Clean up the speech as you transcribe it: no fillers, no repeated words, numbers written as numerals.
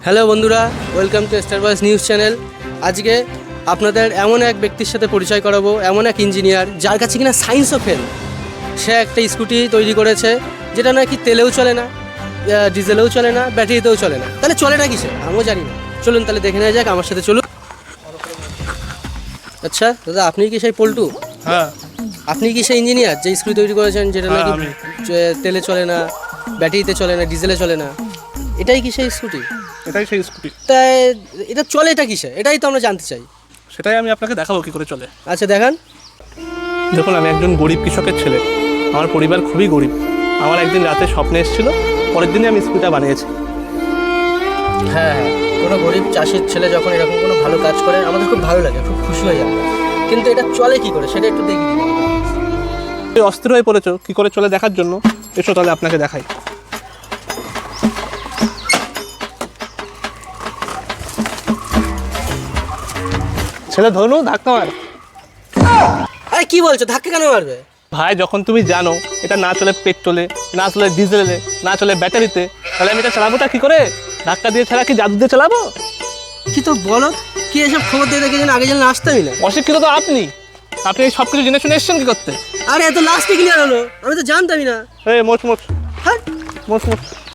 Hello বন্ধুরা, welcome to star বয়েস news channel. আজকে আপনাদের এমন এক ব্যক্তির সাথে পরিচয় করাবো, এমন এক ইঞ্জিনিয়ার যার কাছে কিনা সায়েন্সও ফেল। সে একটা স্কুটি তৈরি করেছে যেটা নাকি তেলেও চলে না, ডিজেলেও চলে না, ব্যাটারিতেও চলে না। তাহলে চলে না কিসে আমিও জানি না। চলুন তাহলে দেখে নেওয়া যাক, আমার সাথে চলুন। আচ্ছা দাদা, আপনি কি সেই পল্টু? হ্যাঁ, আপনি কি সেই ইঞ্জিনিয়ার যে স্কুটি তৈরি করেছেন যেটা হ্যাঁ, নাকি আমি। তেলে চলে না, ব্যাটারিতে চলে না, ডিজেলে চলে না? এটাই কি সেই স্কুটি? এটাই সেই স্কুটি। তাই এটা চলে এটা কিসে, এটাই তো আমরা জানতে চাই। সেটাই আমি আপনাকে দেখাবো কি করে চলে। আচ্ছা দেখান। দেখুন, আমি একজন গরিব কৃষকের ছেলে। আমার পরিবার খুবই গরিব। আমার একদিন রাতে স্বপ্নে এসেছিল, পরের দিনে আমি স্কুটিটা বানিয়েছি। হ্যাঁ হ্যাঁ, কোনো গরিব চাষির ছেলে যখন এরকম কোনো ভালো কাজ করে আমাদের খুব ভালো লাগে, খুব খুশি হয়ে যায়। কিন্তু এটা চলে কি করে সেটা একটু দেখি। তুই অস্থির হয়ে পড়েছো কি করে চলে দেখার জন্য? এসো তাহলে আপনাকে দেখাই। ছেলে ধনু, ধাক্কা মার। আরে কি বলছো, ধাক্কা কেন মারবে? ভাই, যখন তুমি জানো এটা না চলে পেট্রোলে, না চলে ডিজেলে, না চলে ব্যাটারিতে, তাহলে আমি এটা চালাবোটা কি করে? ধাক্কা দিয়ে ছাড়া কি জাদু দিয়ে চালাবো? কি তো বলো, কি এসব খবর দিয়ে দেখেছেন? আগে যেন আসতামই না। অশিক্ষিত তো আপনি এই সব কিছু জেনে শুনে এসছেন কি করতে? আরে এত লাস্টে ক্লিয়ার হলো, আমি তো জানতামই না। মোচ মোচ হ্যাঁ, মোচ মোচ